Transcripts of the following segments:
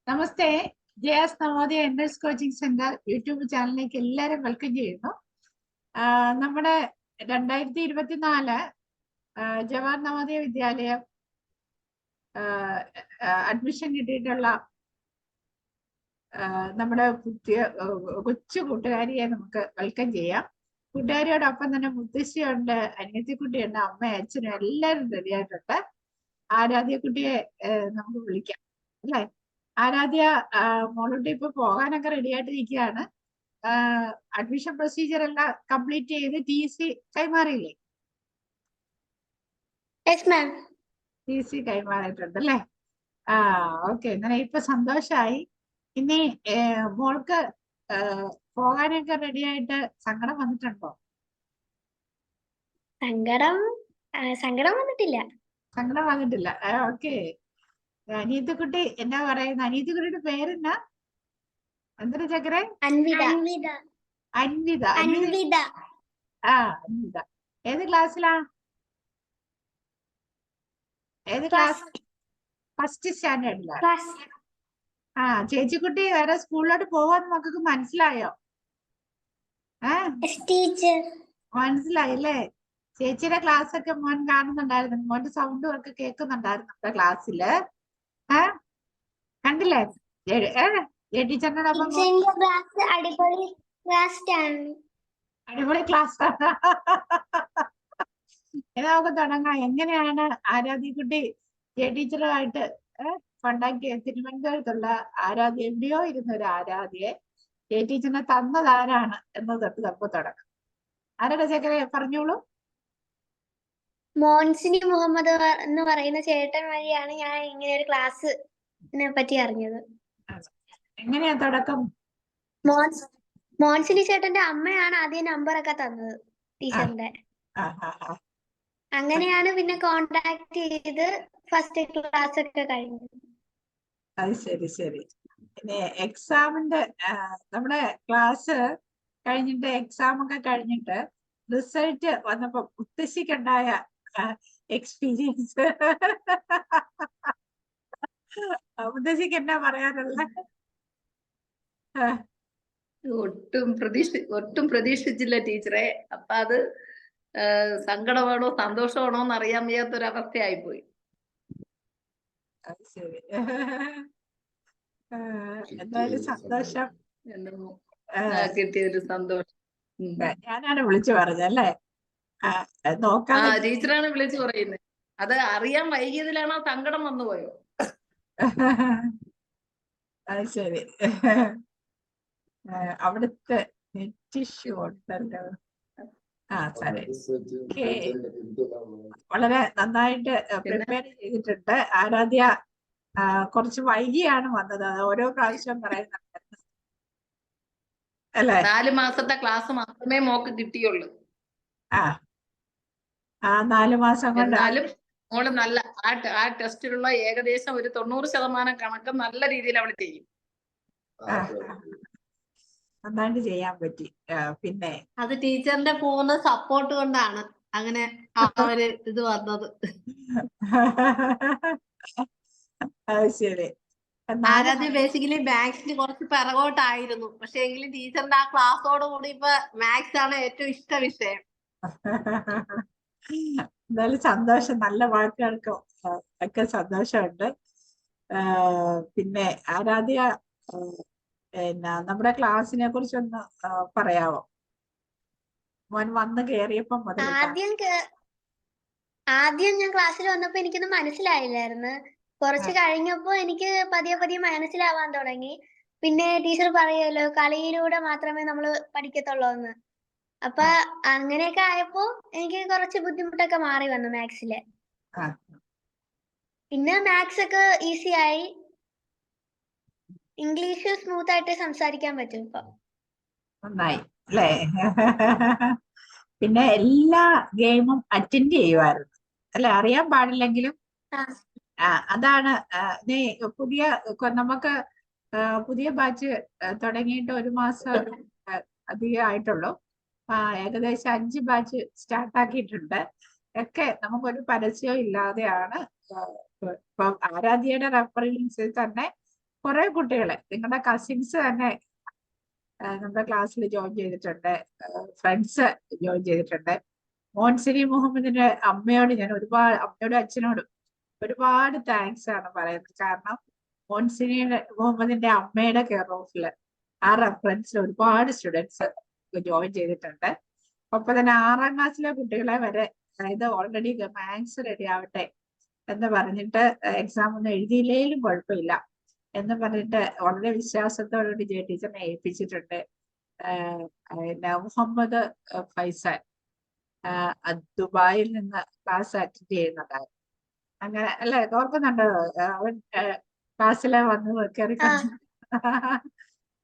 നമസ്തേ. J S. Navodaya entrance coaching centre YouTube ചാനലിലേക്ക് എല്ലാവരും welcome ചെയ്യുന്നു. നമ്മുടെ 2024 ജവഹർ നവോദയ വിദ്യാലയം അഡ്മിഷൻ കിട്ടിയിട്ടുള്ള നമ്മുടെ പുതിയ കൊച്ചു കൂട്ടുകാരിയെ നമുക്ക് വെൽക്കം ചെയ്യാം. കൂട്ടുകാരിയോടൊപ്പം തന്നെ മുത്തശ്ശിയുണ്ട്, അനിയത്തിക്കുട്ടിയുണ്ട്, അമ്മയും അച്ഛനും എല്ലാവരും റെഡിയായിട്ടുണ്ട്. ആരാധ്യക്കുട്ടിയെ നമുക്ക് വിളിക്കാം അല്ലേ? ആരാധ്യ മോളോട്ട് ഇപ്പൊ പോകാനൊക്കെ റെഡി ആയിട്ട് ഇരിക്കുകയാണ്. അഡ്മിഷൻ പ്രൊസീജിയർ എല്ലാം കംപ്ലീറ്റ് ചെയ്ത് TC കൈമാറിയില്ലേ? TC കൈമാറിയിട്ടുണ്ട് അല്ലേ? ഓക്കെ. ഇങ്ങനെ ഇപ്പൊ സന്തോഷായി. ഇനി മോൾക്ക് പോകാനൊക്കെ റെഡി ആയിട്ട് സങ്കടം വന്നിട്ടുണ്ടോ? സങ്കടം വന്നിട്ടില്ല. സങ്കടം വന്നിട്ടില്ല. ഓക്കെ. അനിയത്തിക്കുട്ടി എന്നാ പറയുന്ന? അനിയത്തിക്കുട്ടിയുടെ പേരെന്നാ? എന്തൊരു ചക്കരെ? അൻവിത. അൻവിത. അൻവിത. ഏത് ക്ലാസ്സിലാ? ഏത് ക്ലാസ്? ഫസ്റ്റ് സ്റ്റാൻഡേർഡിലാ? ചേച്ചിക്കുട്ടി വേറെ സ്കൂളിലോട്ട് പോവാന്ന് മക്കൾക്ക് മനസ്സിലായോ? മനസ്സിലായില്ലേ? ചേച്ചിയുടെ ക്ലാസ് ഒക്കെ മോൻ കാണുന്നുണ്ടായിരുന്നു. മോന്റെ സൗണ്ടും ഒക്കെ കേൾക്കുന്നുണ്ടായിരുന്നു നമ്മുടെ ക്ലാസ്സില്. കണ്ടില്ലേ? ടീച്ചറിനോടൊപ്പം അടിപൊളി ക്ലാസ്. നമുക്ക് തുടങ്ങാം. എങ്ങനെയാണ് ആരാധ്യക്കുട്ടി ടീച്ചറുമായിട്ട് കോണ്ടാക്ട് ചെയ്ത്? തിരുവനന്തപുരത്തുള്ള ആരാധ്യ, എവിടെയോ ഇരുന്നൊരു ആരാധ്യയെ ടീച്ചറിനെ തന്നതാരാണ് എന്ന് തൊട്ട് നമുക്ക് തുടങ്ങാം. ആരുടെ ചക്കരെ പറഞ്ഞോളൂ. മോൻസിനി മുഹമ്മദ് എന്ന് പറയുന്ന ചേട്ടൻ വഴിയാണ് ഞാൻ ഇങ്ങനെ ഒരു ക്ലാസ്സിനെ പറ്റി അറിഞ്ഞത്. എങ്ങനെയാ തുടക്കം? മോൻസിനി ചേട്ടന്റെ അമ്മയാണ് ആദ്യം നമ്പറൊക്കെ തന്നത് ടീച്ചറിന്റെ. അങ്ങനെയാണ് പിന്നെ കോണ്ടാക്ട് ചെയ്ത് ഫസ്റ്റ് ക്ലാസ് ഒക്കെ കഴിഞ്ഞത്. അത് ശരി ശരി. പിന്നെ എക്സാമിന്റെ നമ്മുടെ ക്ലാസ് കഴിഞ്ഞിട്ട് എക്സാം ഒക്കെ കഴിഞ്ഞിട്ട് റിസൾട്ട് വന്നപ്പോ മുത്തശ്ശിക്കുണ്ടായ എക്സ്പീരിയൻസ് മുത്തശ്ശിക്ക് എന്നാ പറയാനുള്ള? ഒട്ടും പ്രതീക്ഷിച്ചില്ല ടീച്ചറെ. അപ്പൊ അത് സങ്കടമാണോ സന്തോഷമാണോ എന്ന് അറിയാൻ വയ്യാത്തൊരവസ്ഥയായിപ്പോയി. അത് ശരി. എന്തായാലും സന്തോഷം. കിട്ടിയൊരു സന്തോഷം. ഞാനാണ് വിളിച്ചു പറഞ്ഞല്ലേ? നോക്കാം. ടീച്ചറാണ് വിളിച്ചു പറയുന്നത്. അത് അറിയാൻ വൈകിയതിലാണോ സങ്കടം വന്നുപോയോ? അത് ശരി. അവിടുത്തെ നെറ്റ് ഇഷ്യൂ ഉണ്ടല്ലോ. വളരെ നന്നായിട്ട് പ്രിപ്പയർ ചെയ്തിട്ടുണ്ട്. ആരാധ്യ കുറച്ച് വൈകിയാണ് വന്നത്. ഓരോ പ്രാവശ്യം പറയുന്നുണ്ട് അല്ലേ? 4 മാസത്തെ ക്ലാസ് മാത്രമേ മോക്ക് കിട്ടിയുള്ളൂ. 4 മാസം കൊണ്ട് എന്നാലും മോള് നല്ല ആ ടെസ്റ്റിലുള്ള ഏകദേശം ഒരു 90% കണക്ക് നല്ല രീതിയിൽ അവള് ചെയ്യും. നന്നായിട്ട് ചെയ്യാൻ പറ്റി. പിന്നെ അത് ടീച്ചറിന്റെ പൂർണ്ണ സപ്പോർട്ട് കൊണ്ടാണ് അങ്ങനെ അവര് ഇത് വന്നത്. അത് ശരി. ആരാധ്യ ബേസിക്കലി മാത്സിന് കുറച്ച് പിറകോട്ടായിരുന്നു. പക്ഷെ എങ്കിലും ടീച്ചറിന്റെ ആ ക്ലാസ്സോട് കൂടി ഇപ്പൊ മാത്സ് ആണ് ഏറ്റവും ഇഷ്ട വിഷയം. എന്തായാലും സന്തോഷം. നല്ല വാക്കുകൾക്കും ഒക്കെ സന്തോഷമുണ്ട്. പിന്നെ ആരാധ്യ നമ്മുടെ ക്ലാസ്സിനെ കുറിച്ചൊന്ന് പറയാവോ? മോൻ വന്ന് കേറിയപ്പോ മുതൽ. ആദ്യം ഞാൻ ക്ലാസ്സിൽ വന്നപ്പോ എനിക്കൊന്നും മനസ്സിലായില്ലായിരുന്നു. കുറച്ച് കഴിഞ്ഞപ്പോ എനിക്ക് പതിയെ മനസ്സിലാവാൻ തുടങ്ങി. പിന്നെ ടീച്ചർ പറയുമല്ലോ കളിയിലൂടെ മാത്രമേ നമ്മൾ പഠിക്കത്തുള്ളൂ എന്ന്. അപ്പൊ അങ്ങനെയൊക്കെ ആയപ്പോ എനിക്ക് കുറച്ച് ബുദ്ധിമുട്ടൊക്കെ മാറി വന്നു മാത്സില്. പിന്നെ മാത്സ് ഒക്കെ ഈസി ആയി. ഇംഗ്ലീഷ് സ്മൂത്ത് ആയിട്ട് സംസാരിക്കാൻ പറ്റും ഇപ്പൊ. നന്നായി അല്ലേ? പിന്നെ എല്ലാ ഗെയിമും അറ്റൻഡ് ചെയ്യുമായിരുന്നു അല്ലെ? അറിയാൻ പാടില്ലെങ്കിലും. അതാണ് പുതിയ നമുക്ക് പുതിയ ബാച്ച് തുടങ്ങിയിട്ട് 1 മാസം അധികം ആയിട്ടുള്ളൂ. ഏകദേശം 5 ബാച്ച് സ്റ്റാർട്ട് ആക്കിയിട്ടുണ്ട്. ഒക്കെ നമുക്കൊരു പരസ്യവും ഇല്ലാതെയാണ് ഇപ്പൊ ആരാധ്യയുടെ റെഫറൻസിൽ തന്നെ കുറെ കുട്ടികളെ നിങ്ങളുടെ കസിൻസ് തന്നെ നമ്മുടെ ക്ലാസ്സിൽ ജോയിൻ ചെയ്തിട്ടുണ്ട്, ഫ്രണ്ട്സ് ജോയിൻ ചെയ്തിട്ടുണ്ട്. മോൻസിനി മുഹമ്മദിന്റെ അമ്മയോട് ഞാൻ അമ്മയോടും അച്ഛനോടും ഒരുപാട് താങ്ക്സ് ആണ് പറയുന്നത്. കാരണം മോൻസിനി മുഹമ്മദിന്റെ അമ്മയുടെ കെയർ ഓഫില് ആ റെഫറൻസിൽ ഒരുപാട് സ്റ്റുഡൻസ് ജോയിൻ ചെയ്തിട്ടുണ്ട്. ഒപ്പം തന്നെ 6ാം ക്ലാസ്സിലെ കുട്ടികളെ വരെ, അതായത് ഓൾറെഡി മാത്സ് റെഡി ആവട്ടെ എന്ന് പറഞ്ഞിട്ട് എക്സാം ഒന്നും എഴുതിയില്ലേലും കുഴപ്പമില്ല എന്ന് പറഞ്ഞിട്ട് വളരെ വിശ്വാസത്തോടുകൂടി ജെ ടീച്ചറിനെ ഏൽപ്പിച്ചിട്ടുണ്ട്. മുഹമ്മദ് ഫൈസൽ ദുബായിൽ നിന്ന് ക്ലാസ് അറ്റൻഡ് ചെയ്യുന്നുണ്ടായിരുന്നു. അങ്ങനെ അല്ലെ, ഓർക്കുന്നുണ്ടോ? അവൻ ക്ലാസ്സിലെ വന്ന് കയറി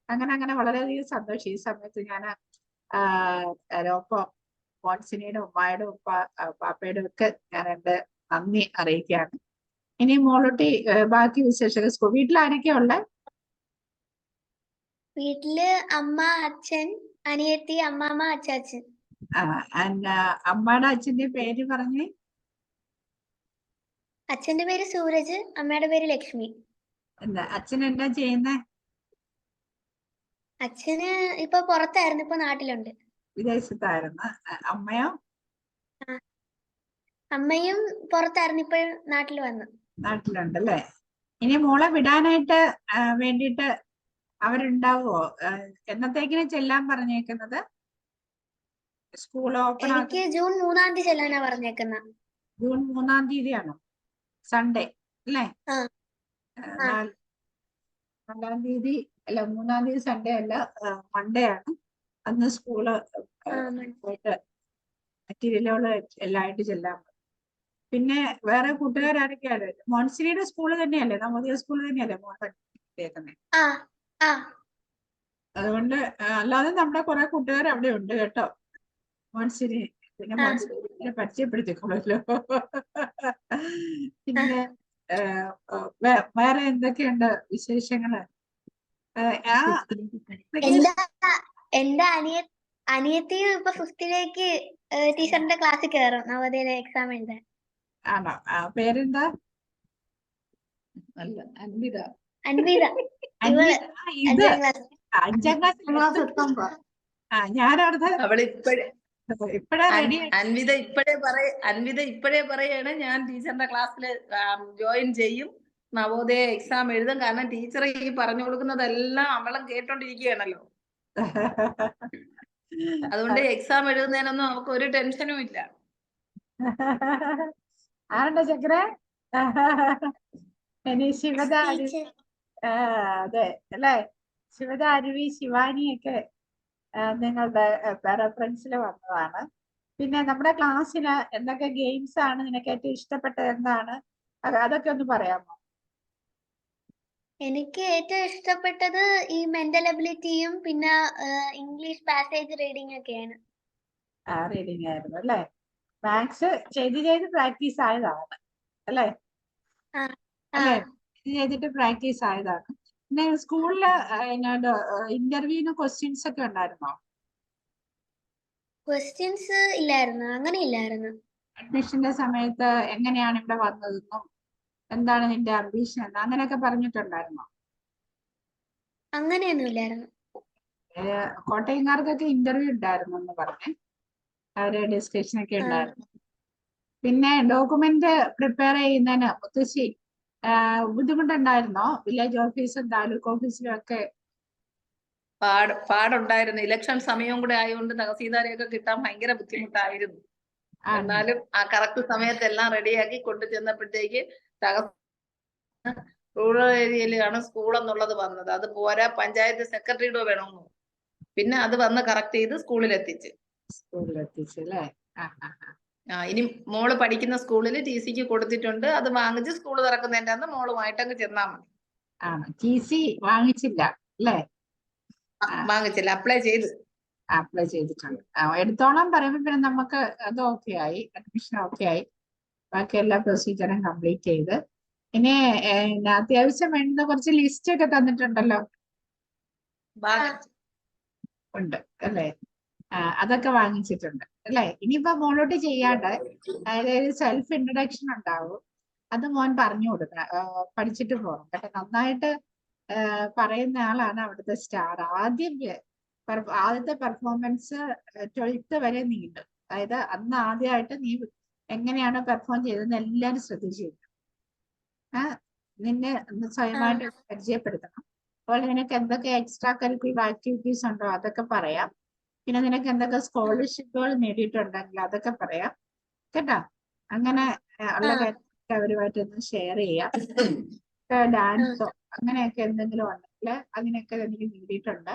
അങ്ങനെ വളരെയധികം സന്തോഷം. ഈ സമയത്ത് ഞാൻ ഒപ്പം മോൻസിനിയുടെ ഉമ്മായുടെ പാപ്പയുടെ ഒക്കെ ഞാൻ എന്റെ നന്ദി അറിയിക്കുകയാണ്. ഇനി മോളൂട്ടി ബാക്കി വിശേഷങ്ങൾ വീട്ടിൽ ആരൊക്കെയാ ഉള്ളത്? വീട്ടില് അമ്മ, അച്ഛൻ, അനിയത്തി, അമ്മാമ്മ, അച്ചാച്ചൻ. അമ്മയുടെ അച്ഛന്റെ പേര് പറഞ്ഞേ. അച്ഛന്റെ പേര് സൂരജ്, അമ്മയുടെ പേര് ലക്ഷ്മി. എന്താ അച്ഛൻ എന്താ ചെയ്യുന്നേ? അച്ഛന് ഇപ്പൊ പുറത്തായിരുന്നു, ഇപ്പൊ നാട്ടിലുണ്ട്. വിദേശത്തായിരുന്നു. അമ്മയോ? അമ്മയും പുറത്തായിരുന്നു, ഇപ്പോൾ നാട്ടിൽ വന്നു. നാട്ടിലുണ്ടല്ലേ. ഇനി മോളെ വിടാനായിട്ട് വേണ്ടിയിട്ട് അവരുണ്ടാവുമോ? എന്നത്തേക്കിനെ ചെല്ലാൻ പറഞ്ഞേക്കുന്നത്? സ്കൂൾ ഓപ്പൺ എനിക്ക് ജൂൺ 3-ാം തീയതി ചെല്ലാനാ പറഞ്ഞേക്കുന്ന. ജൂൺ 3-ാം തീയതിയാണോ? സൺഡേ അല്ലേ? 4-ാം തീയതി അല്ല, 3-ാം തീയതി സൺഡേ അല്ല, മൺഡേ ആണ്. അന്ന് സ്കൂള് മെറ്റീരിയലുകൾ എല്ലായിട്ട് ചെല്ലാൻ. പിന്നെ വേറെ കൂട്ടുകാരൊക്കെയാണ്? മോൺസിനിയുടെ സ്കൂള് തന്നെയല്ലേ, നവോദയ സ്കൂൾ തന്നെയല്ലേ മോൻ പഠിക്കുന്നത്? അതുകൊണ്ട് അല്ലാതെ നമ്മുടെ കുറെ കൂട്ടുകാർ അവിടെ ഉണ്ട് കേട്ടോ. മോൺസിനി പിന്നെ മോൺസിനെ പരിചയപ്പെടുത്തിക്കോളല്ലോ. പിന്നെ വേറെ എന്തൊക്കെയുണ്ട് വിശേഷങ്ങള്? എന്റെ അനിയത്തിയും ഇപ്പൊ 5th ടീച്ചറിന്റെ ക്ലാസ്സിൽ കയറും, നവോദയയിലെ എക്സാം എഴുതാൻ. ആണോ? പേരെന്താ? അല്ല, അൻവിത. അൻവിത ഇത് 5ാം ക്ലാസ്. ഞാനവിടെ ഇപ്പഴാ റെഡി. അൻവിത ഇപ്പോഴേ പറയാണ് ഞാൻ ടീച്ചറിന്റെ ക്ലാസ്സിൽ ജോയിൻ ചെയ്യും, നവോദയ എക്സാം എഴുതും. കാരണം ടീച്ചർ ഈ പറഞ്ഞു കൊടുക്കുന്നതെല്ലാം അവളും കേട്ടോണ്ടിരിക്കുകയാണല്ലോ. അതുകൊണ്ട് എക്സാം എഴുതുന്നതിനൊന്നും അവൾക്ക് ഒരു ടെൻഷനും ഇല്ല. ആരുണ്ടോ ചക്ര? ഇനി ശിവദ അതെ അല്ലേ, ശിവദ അരുവി, ശിവാനിയൊക്കെ നിങ്ങളുടെ റെഫറൻസിൽ വന്നതാണ്. പിന്നെ നമ്മുടെ ക്ലാസ്സിന് എന്തൊക്കെ ഗെയിംസ് ആണ് നിനക്ക് ഏറ്റവും ഇഷ്ടപ്പെട്ടത്? എന്താണ് അതൊക്കെ ഒന്ന് പറയാമോ? എനിക്ക് ഏറ്റവും ഇഷ്ടപ്പെട്ടത് ഈ മെന്റൽ എബിലിറ്റിയും പിന്നെ ഇംഗ്ലീഷ് പാസേജ് റീഡിംഗ് ഒക്കെയാണ്. റീഡിംഗ് ആയിരുന്നു അല്ലേ? മാത്സ് ചെയ്ത് പ്രാക്ടീസ് ആയതാണ് അല്ലേ? അല്ലേ, ചെയ്തിട്ട് പ്രാക്ടീസ് ആയതാണ്. പിന്നെ സ്കൂളില് ഇന്റർവ്യൂവിന് ക്വസ്റ്റ്യൻസ് ഒക്കെ ഉണ്ടായിരുന്നോ? ക്വസ്റ്റ്യൻസ് ഇല്ലായിരുന്നു, അങ്ങനെ ഇല്ലായിരുന്നു. അഡ്മിഷന്റെ സമയത്ത് എങ്ങനെയാണ് ഇവിടെ വന്നതെന്നും എന്താണ് നിന്റെ അംബീഷൻ എന്ന് അങ്ങനെയൊക്കെ പറഞ്ഞിട്ടുണ്ടായിരുന്നോ? അങ്ങനെയൊന്നും ഇല്ലായിരുന്നു. കോട്ടയംകാർക്കൊക്കെ ഇന്റർവ്യൂ ഉണ്ടായിരുന്നു എന്ന് പറഞ്ഞേ, അവര് ഡിസ്കഷൻ ഒക്കെ ഉണ്ടായിരുന്നു. പിന്നെ ഡോക്യുമെന്റ് പ്രിപ്പയർ ചെയ്യുന്നതിന് മുത്തശ്ശി ബുദ്ധിമുട്ടുണ്ടായിരുന്നോ? വില്ലേജ് ഓഫീസും താലൂക്ക് ഓഫീസിലും ഒക്കെ പാടുണ്ടായിരുന്നു. ഇലക്ഷൻ സമയവും കൂടെ ആയതുകൊണ്ട് തഹസീൽദാരെയൊക്കെ കിട്ടാൻ ഭയങ്കര ബുദ്ധിമുട്ടായിരുന്നു. എന്നാലും ആ കറക്റ്റ് സമയത്ത് എല്ലാം റെഡിയാക്കി കൊണ്ടു ചെന്നപ്പോഴത്തേക്ക് റൂറൽ ഏരിയയിലാണ് സ്കൂൾ എന്നുള്ളത് വന്നത്. അത് പോരാ, പഞ്ചായത്ത് സെക്രട്ടറിയുടെ വേണമെന്നു. പിന്നെ അത് വന്ന് കറക്റ്റ് ചെയ്ത് സ്കൂളിലെത്തിച്ച് അല്ലേ? ഇനി മോള് പഠിക്കുന്ന സ്കൂളിൽ TC കൊടുത്തിട്ടുണ്ട്. അത് വാങ്ങിച്ച് സ്കൂൾ തുറക്കുന്നതിന്റെ അന്ന് മോളുമായിട്ടങ്ങ് ചെന്നാ മതി. TC വാങ്ങിച്ചില്ല അല്ലേ? വാങ്ങിച്ചില്ല, അപ്ലൈ ചെയ്തിട്ടുണ്ട്. എടുത്തോളം പറയുമ്പോ പിന്നെ നമുക്ക് അത് ഓക്കെ ആയി, അഡ്മിഷൻ ഓക്കെ ആയി, ബാക്കി എല്ലാ പ്രൊസീജിയറും കംപ്ലീറ്റ് ചെയ്ത്. ഇനി അത്യാവശ്യം വേണ്ടുന്ന കുറച്ച് ലിസ്റ്റ് ഒക്കെ തന്നിട്ടുണ്ടല്ലോ, ഉണ്ട് അല്ലേ? അതൊക്കെ വാങ്ങിച്ചിട്ടുണ്ട് അല്ലേ? ഇനിയിപ്പോ മോളോട്ട് ചെയ്യാണ്ട് അതായത് സെൽഫ് ഇൻട്രൊഡക്ഷൻ ഉണ്ടാവും. അത് മോൻ പറഞ്ഞു കൊടുക്കണം, പഠിച്ചിട്ട് പോകണം കേട്ടോ. നന്നായിട്ട് പറയുന്ന ആളാണ് അവിടുത്തെ സ്റ്റാർ. ആദ്യത്തെ പെർഫോമൻസ് 12th വരെ നീണ്ടു. അതായത് അന്ന് ആദ്യമായിട്ട് നീ എങ്ങനെയാണ് പെർഫോം ചെയ്തതെന്ന് എല്ലാവരും ശ്രദ്ധിച്ചിരുന്നു. നിന്നെ സ്വയമായിട്ട് പരിചയപ്പെടുത്തണം. അതുപോലെ നിനക്ക് എന്തൊക്കെ എക്സ്ട്രാ കരിക്കുലർ ആക്ടിവിറ്റീസ് ഉണ്ടോ അതൊക്കെ പറയാം. പിന്നെ നിനക്ക് എന്തൊക്കെ സ്കോളർഷിപ്പുകൾ നേടിയിട്ടുണ്ടെങ്കിൽ അതൊക്കെ പറയാം കേട്ടോ. അങ്ങനെ ഉള്ള കാര്യങ്ങളൊക്കെ അവരുമായിട്ട് ഒന്ന് ഷെയർ ചെയ്യാം. ഡാൻസോ അങ്ങനെയൊക്കെ എന്തെങ്കിലും ഉണ്ടെങ്കിൽ അതിനൊക്കെ എനിക്ക് നേടിയിട്ടുണ്ട്.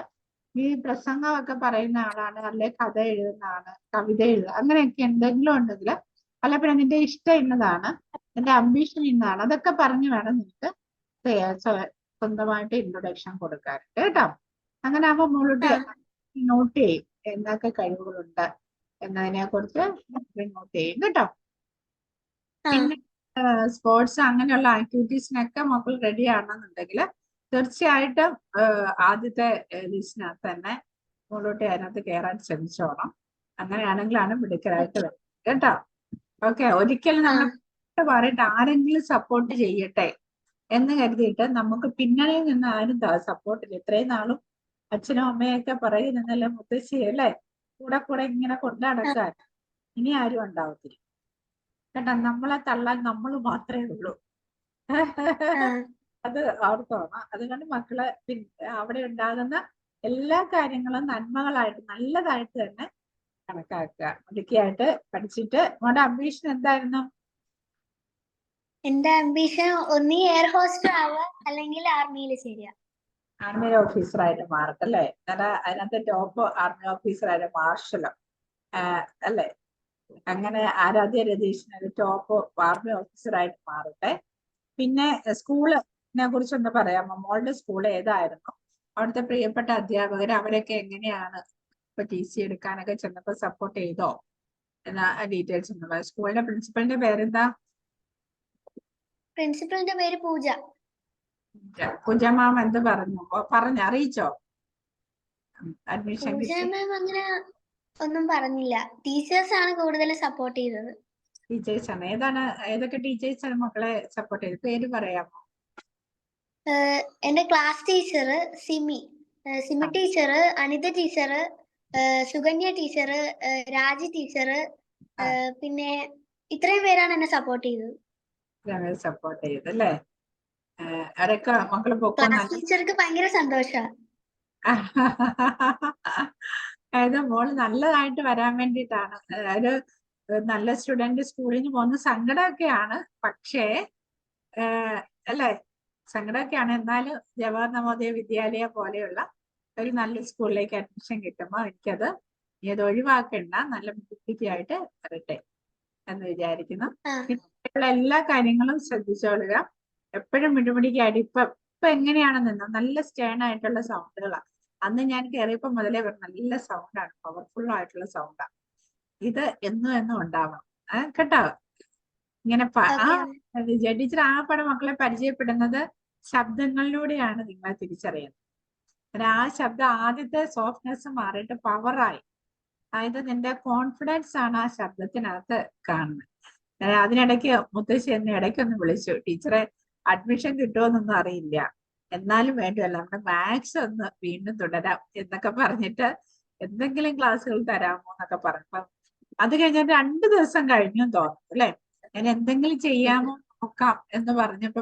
ഈ പ്രസംഗമൊക്കെ പറയുന്ന ആളാണ്, അല്ലെ കഥ എഴുതുന്ന ആള്, കവിത എഴുതുക, അങ്ങനെയൊക്കെ എന്തെങ്കിലും ഉണ്ടെങ്കിൽ, അല്ല പിന്നെ നിന്റെ ഇഷ്ടം ഇന്നതാണ്, നിന്റെ അംബീഷൻ ഇന്നതാണ്, അതൊക്കെ പറഞ്ഞു വേണം നിനക്ക് സ്വന്തമായിട്ട് ഇൻട്രൊഡക്ഷൻ കൊടുക്കാറുണ്ട് കേട്ടോ. അങ്ങനെ ആകുമ്പോൾ മോളോട്ട് നോട്ട് ചെയ്യും എന്തൊക്കെ കഴിവുകളുണ്ട് എന്നതിനെ കുറിച്ച് നോട്ട് ചെയ്യും കേട്ടോ. പിന്നെ സ്പോർട്സ് അങ്ങനെയുള്ള ആക്ടിവിറ്റീസിനൊക്കെ മക്കൾ റെഡി ആണെന്നുണ്ടെങ്കിൽ തീർച്ചയായിട്ടും ആദ്യത്തെ ലിസ്റ്റിനകത്ത് തന്നെ മുകളിലോട്ട് അതിനകത്ത് കയറാൻ ശ്രമിച്ചോണം. അങ്ങനെയാണെങ്കിലാണ് മിടുക്കരായിട്ട് വരുന്നത് കേട്ടോ. ഓക്കെ, ഒരിക്കലും നമ്മൾ പറഞ്ഞിട്ട് ആരെങ്കിലും സപ്പോർട്ട് ചെയ്യട്ടെ എന്ന് കരുതിയിട്ട് നമുക്ക് പിന്നണിയിൽ നിന്ന് ആരും സപ്പോർട്ടില്ല. ഇത്രയും നാളും അച്ഛനും അമ്മയൊക്കെ പറയുന്നല്ലേ മുത്തശ്ശി അല്ലേ കൂടെ കൂടെ ഇങ്ങനെ കൊണ്ടു നടക്കാൻ. ഇനി ആരും ഉണ്ടാവത്തില്ല കേട്ടോ. നമ്മളെ തള്ളാൻ നമ്മൾ മാത്രമേ ഉള്ളൂ. അത് ഓർത്തോണം. അതുകൊണ്ട് മക്കള് അവിടെ ഉണ്ടാകുന്ന എല്ലാ കാര്യങ്ങളും നന്മകളായിട്ട് നല്ലതായിട്ട് തന്നെ കണക്കാക്കുക. മിടുക്കിയായിട്ട് പഠിച്ചിട്ട്. മോന്റെ അംബീഷൻ എന്തായിരുന്നു? എന്റെ അംബീഷൻ ഒന്നീ എയർ ഹോസ്റ്റർ ആവുക, അല്ലെങ്കിൽ ആർമിയിൽ ചേരുക. ആർമി ഓഫീസറായിട്ട് മാറട്ടല്ലേ? അതിനകത്ത് ടോപ്പ് ആർമി ഓഫീസറായിട്ട് മാർഷലോ അല്ലേ? അങ്ങനെ ആരാധ്യ രതീഷിന് ടോപ്പ് ആർമി ഓഫീസറായിട്ട് മാറട്ടെ. പിന്നെ സ്കൂളിനെ കുറിച്ചൊന്ന് പറയാമോ? മോളുടെ സ്കൂൾ ഏതായിരുന്നു? അവിടുത്തെ പ്രിയപ്പെട്ട അധ്യാപകർ അവരൊക്കെ എങ്ങനെയാണ് ഇപ്പൊ TC എടുക്കാനൊക്കെ ചെന്നപ്പോ സപ്പോർട്ട് ചെയ്തോ എന്ന ഡീറ്റെയിൽസ് ഒന്ന് പറയാം. സ്കൂളിന്റെ പ്രിൻസിപ്പലിന്റെ പേരെന്താ? പ്രിൻസിപ്പലിന്റെ പേര് പൂജ. പൂജ മാം എന്ത് പറഞ്ഞു അറിയിച്ചോ അഡ്മിഷൻ? പൂജ മാം അങ്ങനെ ഒന്നും പറഞ്ഞില്ല. ടീച്ചേഴ്സ് ആണ് കൂടുതൽ സപ്പോർട്ട് ചെയ്തത്. ടീച്ചേഴ്സ് ആണ്. ഏതൊക്കെ ടീച്ചേഴ്സ് ആണ് മക്കളെ സപ്പോർട്ട് ചെയ്തത്? പേര് പറയാമോ? എന്റെ class teacher Simi teacher, Anitha teacher, Sukanya teacher, Raji teacher, പിന്നെ ഇത്രയും പേരാണ് എന്നെ സപ്പോർട്ട് ചെയ്തത്. സപ്പോർട്ട് ചെയ്ത് അല്ലേ? അവരൊക്കെ മക്കള് ക്ലാസ് ടീച്ചർക്ക് ഭയങ്കര സന്തോഷമാണ്. അതായത് മോള് നല്ലതായിട്ട് വരാൻ വേണ്ടിയിട്ടാണ്. ഒരു നല്ല സ്റ്റുഡന്റ് സ്കൂളിൽ നിന്ന് പോകുന്ന സങ്കടമൊക്കെയാണ്, പക്ഷേ അല്ലേ സങ്കടമൊക്കെയാണ്. എന്നാലും ജവഹർ നവോദയ വിദ്യാലയ പോലെയുള്ള ഒരു നല്ല സ്കൂളിലേക്ക് അഡ്മിഷൻ കിട്ടുമ്പോൾ എനിക്കത് ഇത് ഒഴിവാക്കണ്ട, നല്ല മിടുക്കിയായിട്ട് വരട്ടെ എന്ന് വിചാരിക്കുന്നു. എല്ലാ കാര്യങ്ങളും ശ്രദ്ധിച്ചോളുക. എപ്പോഴും മിടുമിടിക്കായിട്ട് ഇപ്പൊ എങ്ങനെയാണ് നിന്നത്? നല്ല സ്റ്റേൺ ആയിട്ടുള്ള സൗണ്ടുകളാണ്. അന്ന് ഞാൻ കയറിയപ്പോ മുതലേ നല്ല സൗണ്ടാണ്, പവർഫുൾ ആയിട്ടുള്ള സൗണ്ടാണ്. ഇത് എന്നും ഉണ്ടാവണം കേട്ടോ. ഇങ്ങനെ വിജയ ടീച്ചർ ആ പടം മക്കളെ പരിചയപ്പെടുന്നത് ശബ്ദങ്ങളിലൂടെയാണ് നിങ്ങളെ തിരിച്ചറിയുന്നത്. ആ ശബ്ദം ആദ്യത്തെ സോഫ്റ്റ്നെസ് മാറിയിട്ട് പവറായി. അതായത് നിന്റെ കോൺഫിഡൻസ് ആണ് ആ ശബ്ദത്തിനകത്ത് കാണുന്നത്. അതിനിടയ്ക്ക് മുത്തശ്ശി എന്നെ ഇടയ്ക്കൊന്ന് വിളിച്ചു, ടീച്ചറെ അഡ്മിഷൻ കിട്ടുമോന്നൊന്നും അറിയില്ല, എന്നാലും വേണ്ടിയല്ല നമ്മുടെ മാത്സ് ഒന്ന് വീണ്ടും തുടരാം എന്നൊക്കെ പറഞ്ഞിട്ട് എന്തെങ്കിലും ക്ലാസ്സുകൾ തരാമോ എന്നൊക്കെ പറഞ്ഞു. അത് കഴിഞ്ഞിട്ട് 2 ദിവസം കഴിഞ്ഞു തോന്നുന്നു അല്ലെ, ഞാൻ എന്തെങ്കിലും ചെയ്യാമോ നോക്കാം എന്ന് പറഞ്ഞപ്പോ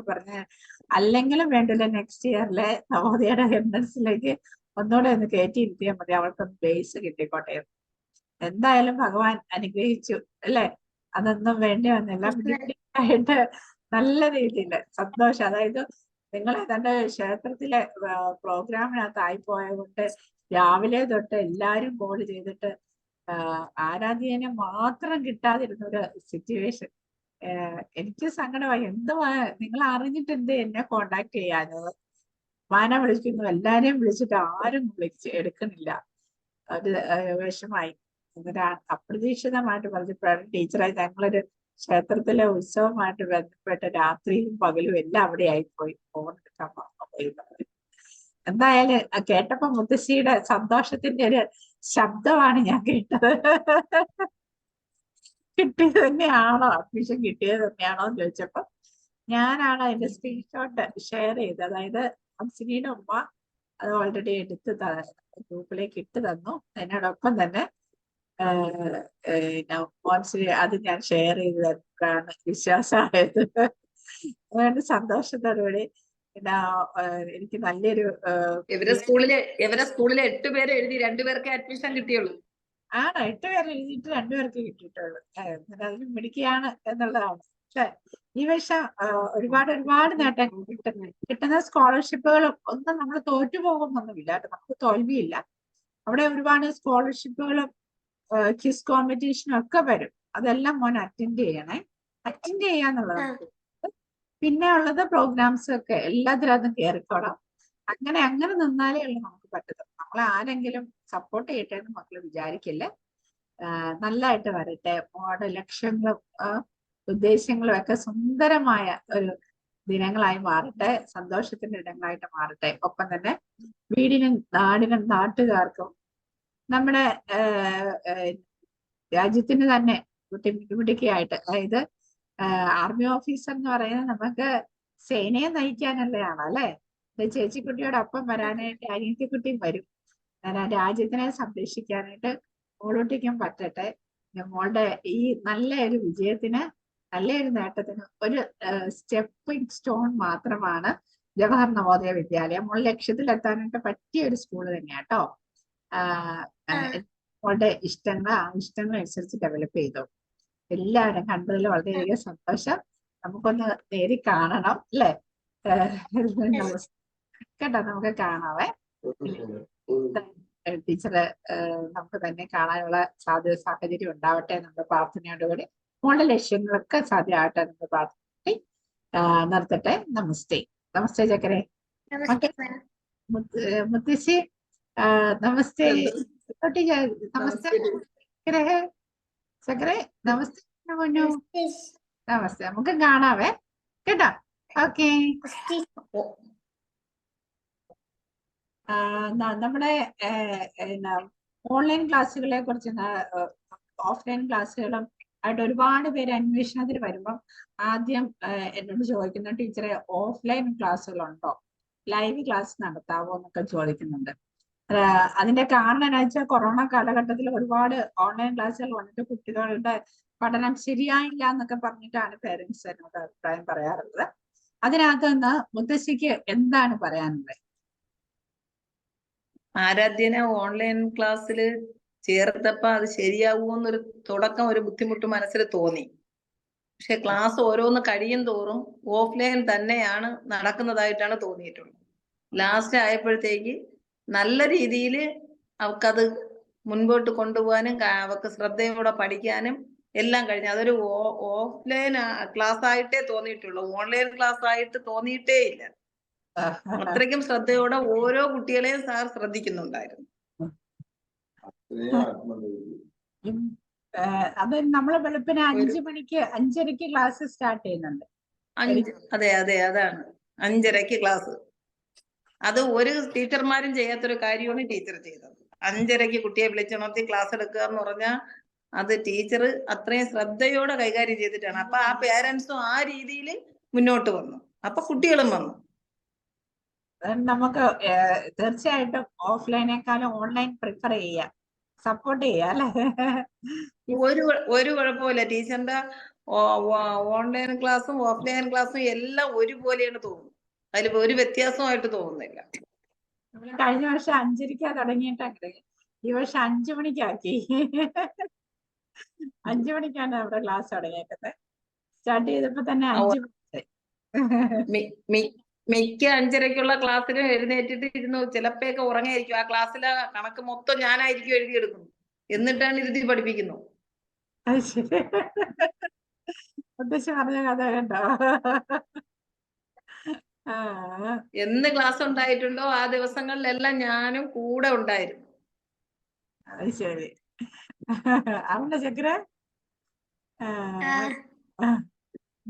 അല്ലെങ്കിലും വേണ്ടില്ല, നെക്സ്റ്റ് ഇയറിലെ നവോദയയുടെ എൻട്രൻസിലേക്ക് ഒന്നുകൂടെ ഒന്ന് കയറ്റിയിരുത്തിയാൽ മതി, അവൾക്കൊന്ന് ബേസ് കിട്ടിക്കോട്ടെ. എന്തായാലും ഭഗവാൻ അനുഗ്രഹിച്ചു അല്ലെ, അതൊന്നും വേണ്ടി വന്നില്ല. മിടുക്കിയായിട്ട് നല്ല രീതിയിൽ സന്തോഷം. അതായത് നിങ്ങൾ ഏതാണ്ട് ക്ഷേത്രത്തിലെ പ്രോഗ്രാമിനകത്തായി പോയതുകൊണ്ട് രാവിലെ തൊട്ട് എല്ലാരും കോൾ ചെയ്തിട്ട് ആരാധ്യനെ മാത്രം കിട്ടാതിരുന്ന ഒരു സിറ്റുവേഷൻ. എനിക്ക് സങ്കടമായി. എന്തുവാ നിങ്ങൾ അറിഞ്ഞിട്ട് എന്ത് എന്നെ കോണ്ടാക്ട് ചെയ്യാഞ്ഞത്? മാന വിളിക്കുന്നു, എല്ലാരെയും വിളിച്ചിട്ട് ആരും എടുക്കുന്നില്ല. ഒരു വിഷമായി. അപ്രതീക്ഷിതമായിട്ട് പറഞ്ഞപ്പോഴാണ് ടീച്ചറെ ഞങ്ങളൊരു ക്ഷേത്രത്തിലെ ഉത്സവമായിട്ട് ബന്ധപ്പെട്ട് രാത്രിയും പകലും എല്ലാം അവിടെ ആയിപ്പോയി, ഫോൺ എടുക്കാൻ പോയി. എന്തായാലും കേട്ടപ്പോ മുത്തശ്ശിയുടെ സന്തോഷത്തിന്റെ ഒരു ശബ്ദമാണ് ഞാൻ കേട്ടത്. കിട്ടിയത് തന്നെയാണോ, അഡ്മിഷൻ കിട്ടിയത് തന്നെയാണോ എന്ന് ചോദിച്ചപ്പോ ഞാനാണ് അതിന്റെ സ്ക്രീൻഷോട്ട് ഷെയർ ചെയ്തത്. അതായത് ഹംസിനിയുടെ ഉമ്മ അത് ഓൾറെഡി എടുത്ത് ഗ്രൂപ്പിലേക്ക് ഇട്ട് തന്നു. അതിനോടൊപ്പം തന്നെ മോൻശ്രീ അത് ഞാൻ ഷെയർ ചെയ്തതാണ് വിശ്വാസമായത്. അതുകൊണ്ട് സന്തോഷത്തോടുകൂടി എനിക്ക് നല്ലൊരു ഇവരെ സ്കൂളിലെ 8 പേര് എഴുതി 2 പേർക്ക് അഡ്മിഷൻ കിട്ടിയുള്ളൂ. 8 പേര് എഴുതിയിട്ട് 2 പേർക്ക് കിട്ടിയിട്ടുള്ളൂ. അതിന് മിടുക്കിയാണ് എന്നുള്ളതാണ്. പക്ഷെ ഈ വർഷം ഒരുപാട് നേട്ടങ്ങൾ കിട്ടുന്ന സ്കോളർഷിപ്പുകളും ഒന്നും നമ്മൾ തോറ്റു പോകുന്നൊന്നുമില്ല. നമുക്ക് തോൽവിയില്ല. അവിടെ ഒരുപാട് സ്കോളർഷിപ്പുകളും ക്വിസ് കോമ്പറ്റീഷനും ഒക്കെ വരും. അതെല്ലാം മോൻ അറ്റൻഡ് ചെയ്യാന്നുള്ളതാണ്. പിന്നെ ഉള്ളത് പ്രോഗ്രാംസ് ഒക്കെ എല്ലാത്തിനും കയറിക്കോളാം. അങ്ങനെ നിന്നാലേ ഉള്ളൂ നമുക്ക് പറ്റത്തുള്ളൂ. നമ്മളെ ആരെങ്കിലും സപ്പോർട്ട് ചെയ്യട്ടെ എന്ന് മക്കള് വിചാരിക്കില്ല. നല്ലതായിട്ട് വരട്ടെ. മോടെ ലക്ഷ്യങ്ങളും ഉദ്ദേശങ്ങളും ഒക്കെ സുന്ദരമായ ഒരു ദിനങ്ങളായി മാറട്ടെ. സന്തോഷത്തിന്റെ ഇടങ്ങളായിട്ട് മാറട്ടെ. ഒപ്പം തന്നെ വീടിനും നാടിനും നാട്ടുകാർക്കും നമ്മുടെ രാജ്യത്തിന് തന്നെ മിടുക്കിയായിട്ട്, അതായത് ആർമി ഓഫീസർ എന്ന് പറയുന്നത് നമുക്ക് സേനയെ നയിക്കാനുള്ളതാണ് അല്ലെ. ചേച്ചിക്കുട്ടിയോടൊപ്പം വരാനായിട്ട് അനിയത്തിക്കുട്ടിയും വരും. രാജ്യത്തിനെ സംരക്ഷിക്കാനായിട്ട് മോളൂട്ടിക്കും പറ്റട്ടെ. മോളുടെ ഈ നല്ല ഒരു വിജയത്തിന്, നല്ലൊരു നേട്ടത്തിന് ഒരു സ്റ്റെപ്പിംഗ് സ്റ്റോൺ മാത്രമാണ് ജവഹർ നവോദയ വിദ്യാലയം. മോൾ ലക്ഷ്യത്തിലെത്താനായിട്ട് പറ്റിയ ഒരു സ്കൂൾ തന്നെയാട്ടോ. മോളുടെ ഇഷ്ടങ്ങൾ അനുസരിച്ച് ഡെവലപ്പ് ചെയ്തു. എല്ലാവരും കണ്ടതിൽ വളരെയധികം സന്തോഷം. നമുക്കൊന്ന് നേരി കാണണം അല്ലേ? കേട്ടോ, നമുക്ക് കാണാവേ. ടീച്ചറ് നമുക്ക് തന്നെ കാണാനുള്ള സാഹചര്യം ഉണ്ടാവട്ടെ നമ്മുടെ പ്രാർത്ഥനയോടുകൂടി. മോളുടെ ലക്ഷ്യങ്ങളൊക്കെ സാധ്യമാവട്ടെ നമ്മുടെ പ്രാർത്ഥന നിർത്തട്ടെ. നമസ്തേ. നമസ്തേ ചക്കരെ. മുത്തശ്ശി നമസ്തേ. നമസ്തേ ചക്കരെ. നമസ്തേ പൊന്നു. നമസ്തേ. നമുക്ക് കാണാവേ കേട്ടോ. ഓക്കെ. നമ്മുടെ ഓൺലൈൻ ക്ലാസ്സുകളെ കുറിച്ച്, ഓഫ്ലൈൻ ക്ലാസ്സുകളും ആയിട്ട് ഒരുപാട് പേര് അന്വേഷണത്തിന് വരുമ്പം ആദ്യം എന്നോട് ചോദിക്കുന്ന, ടീച്ചറെ ഓഫ്ലൈൻ ക്ലാസ്സുകളുണ്ടോ, ലൈവ് ക്ലാസ് നടത്താവോ എന്നൊക്കെ ചോദിക്കുന്നുണ്ട്. അതിന്റെ കാരണം എന്താ വെച്ചാൽ കൊറോണ കാലഘട്ടത്തിൽ ഒരുപാട് ഓൺലൈൻ ക്ലാസ്സുകൾ വന്നിട്ട് കുട്ടികളുടെ പഠനം ശരിയായില്ല എന്നൊക്കെ പറഞ്ഞിട്ടാണ് പേരൻസ് എന്നോട് അഭിപ്രായം പറയാറുള്ളത്. അതിനകത്ത് നിന്ന് മുത്തശ്ശിക്ക് എന്താണ് പറയാനുള്ളത്? ആരാധ്യനെ ഓൺലൈൻ ക്ലാസ്സിൽ ചേർത്തപ്പോ അത് ശരിയാവുമെന്നൊരു തുടക്കം ഒരു ബുദ്ധിമുട്ട് മനസ്സിൽ തോന്നി. പക്ഷെ ക്ലാസ് ഓരോന്ന് കഴിയും തോറും ഓഫ്ലൈൻ തന്നെയാണ് നടക്കുന്നതായിട്ടാണ് തോന്നിയിട്ടുള്ളത്. ലാസ്റ്റ് ആയപ്പോഴത്തേക്ക് നല്ല രീതിയിൽ അവക്കത് മുൻപോട്ട് കൊണ്ടുപോകാനും അവർക്ക് ശ്രദ്ധയോടെ പഠിക്കാനും എല്ലാം കഴിഞ്ഞു. അതൊരു ഓഫ്ലൈൻ ക്ലാസ് ആയിട്ടേ തോന്നിയിട്ടുള്ളൂ, ഓൺലൈൻ ക്ലാസ് ആയിട്ട് തോന്നിയിട്ടേ ഇല്ല. അത്രയ്ക്കും ശ്രദ്ധയോടെ ഓരോ കുട്ടികളെയും സാർ ശ്രദ്ധിക്കുന്നുണ്ടായിരുന്നു. അത് നമ്മള് വെളുപ്പിന് 5 മണിക്ക് 5:30 ക്ലാസ് സ്റ്റാർട്ട് ചെയ്യുന്നുണ്ട്. അതെ, അതാണ് 5:30 ക്ലാസ്. അത് ഒരു ടീച്ചർമാരും ചെയ്യാത്തൊരു കാര്യമാണ് ടീച്ചർ ചെയ്തത്. 5:30 കുട്ടിയെ വിളിച്ചുണർത്തി ക്ലാസ് എടുക്കുക എന്ന് പറഞ്ഞാൽ അത് ടീച്ചർ അത്രയും ശ്രദ്ധയോടെ കൈകാര്യം ചെയ്തിട്ടാണ്. അപ്പൊ ആ പേരൻസും ആ രീതിയിൽ മുന്നോട്ട് വന്നു. അപ്പൊ കുട്ടികളും വന്നു. നമുക്ക് തീർച്ചയായിട്ടും ഓഫ്ലൈനേക്കാളും ഓൺലൈൻ പ്രിഫർ ചെയ്യാം, സപ്പോർട്ട് ചെയ്യാം അല്ലെ. ഒരു കുഴപ്പമില്ല. ടീച്ചറിന്റെ ഓൺലൈൻ ക്ലാസ്സും ഓഫ്ലൈൻ ക്ലാസ്സും എല്ലാം ഒരുപോലെയാണ് തോന്നുന്നത്. അതിൽ ഒരു വ്യത്യാസമായിട്ട് തോന്നുന്നില്ല. കഴിഞ്ഞ വർഷം 5:30 തുടങ്ങിയിട്ടാണ്, ഈ വർഷം 5 മണിക്കാക്കി. 5 മണിക്കാണ് നമ്മുടെ ക്ലാസ് തുടങ്ങിയേക്കുന്നത്. സ്റ്റാർട്ട് ചെയ്തപ്പോ തന്നെ 5 മണി. മിക്ക 5:30 ക്ലാസ്സിലും എഴുന്നേറ്റിട്ട് ഇരുന്നു ചിലപ്പോഴൊക്കെ ഉറങ്ങായിരിക്കും. ആ ക്ലാസ്സിലെ കണക്ക് മൊത്തം ഞാനായിരിക്കും എഴുതിയെടുക്കുന്നത്, എന്നിട്ടാണ് ഇരുത്തി പഠിപ്പിക്കുന്നു. അത് ശരി. മുത്തശ്ശി പറഞ്ഞ കഥ കേട്ടോ. എന്ന് ക്ലാസ് ഉണ്ടായിട്ടുണ്ടോ ആ ദിവസങ്ങളിലെല്ലാം ഞാനും കൂടെ ഉണ്ടായിരുന്നു. അത് ശരി. അവന്റെ ചക്ര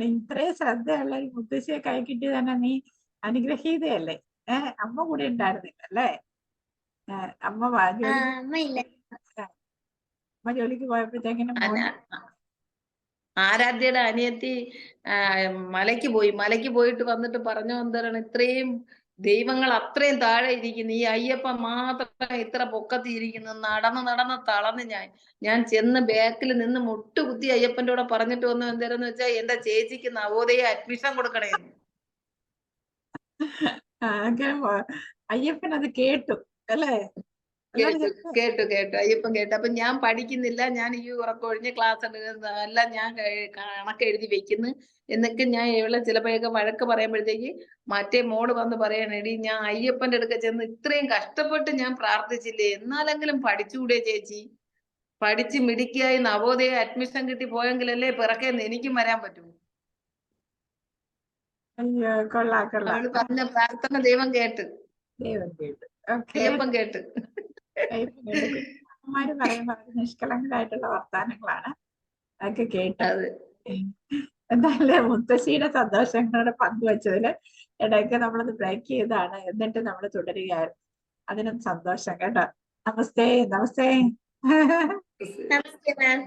ഇത്രയും ശ്രദ്ധയുള്ള ഒരു മുത്തശ്ശിയെ കൈ കിട്ടി തന്നെ നീ അനുഗ്രഹീതയല്ലേ. അമ്മ കൂടെ ഉണ്ടായിരുന്നില്ല അല്ലേ? അമ്മ ജോലിക്ക് പോയപ്പോഴത്തേക്കിനും ആരാധ്യയുടെ അനിയത്തി മലയ്ക്ക് പോയിട്ട് വന്നിട്ട് പറഞ്ഞു എന്താണ് ഇത്രയും ദൈവങ്ങൾ അത്രയും താഴെ ഇരിക്കുന്നു, ഈ അയ്യപ്പൻ മാത്രം ഇത്ര പൊക്കത്തി ഇരിക്കുന്നു. നടന്ന് തളർന്ന് ഞാൻ ചെന്ന് ബാക്കിൽ നിന്ന് മുട്ടുകുത്തി അയ്യപ്പന്റെ കൂടെ പറഞ്ഞിട്ട് വന്നു എന്താണെന്ന് വെച്ചാൽ എന്റെ ചേച്ചിക്ക് നവോദയ അഡ്മിഷൻ കൊടുക്കണേന്ന്. അങ്ങനെ അയ്യപ്പൻ അത് കേട്ടു അല്ലേ? കേട്ടു അയ്യപ്പൻ കേട്ടു. അപ്പൊ ഞാൻ പഠിക്കുന്നില്ല, ഞാൻ ഈ ഉറക്കൊഴിഞ്ഞ് ക്ലാസ് എല്ലാം ഞാൻ കണക്ക് എഴുതി വെക്കുന്നു. എന്നിട്ട് ഞാൻ ഇവളെ ചിലപ്പോഴൊക്കെ വഴക്ക് പറയുമ്പോഴത്തേക്ക് മറ്റേ മോള് വന്ന് പറയണേടി, ഞാൻ അയ്യപ്പന്റെ അടുക്ക ചെന്ന് ഇത്രയും കഷ്ടപ്പെട്ട് ഞാൻ പ്രാർത്ഥിച്ചില്ലേ, എന്നാലെങ്കിലും പഠിച്ചുകൂടെ ചേച്ചി? പഠിച്ച് മിടുക്കിയായി നവോദയ അഡ്മിഷൻ കിട്ടി പോയെങ്കിലല്ലേ പിറക്കേന്ന് എനിക്കും വരാൻ പറ്റൂ. അയ്യോ, കൊള്ളാം. അവള് പറഞ്ഞ പ്രാർത്ഥന ദൈവം കേട്ട്, ദൈവം കേട്ടു. അയ്യപ്പൻ കേട്ട്. അമ്മമാര് പറയുമ്പോ അവര് നിഷ്കളങ്കരായിട്ടുള്ള വർത്താനങ്ങളാണ്, അതൊക്കെ കേട്ടു. എന്തായാലും മുത്തശ്ശിയുടെ സന്തോഷങ്ങളോട് പങ്കുവച്ചതില് ഇടയ്ക്ക് നമ്മളത് ബ്രേക്ക് ചെയ്താണ്, എന്നിട്ട് നമ്മൾ തുടരുകയായിരുന്നു. അതിനും സന്തോഷം കേട്ടോ. നമസ്തേ. നമസ്തേ മാം.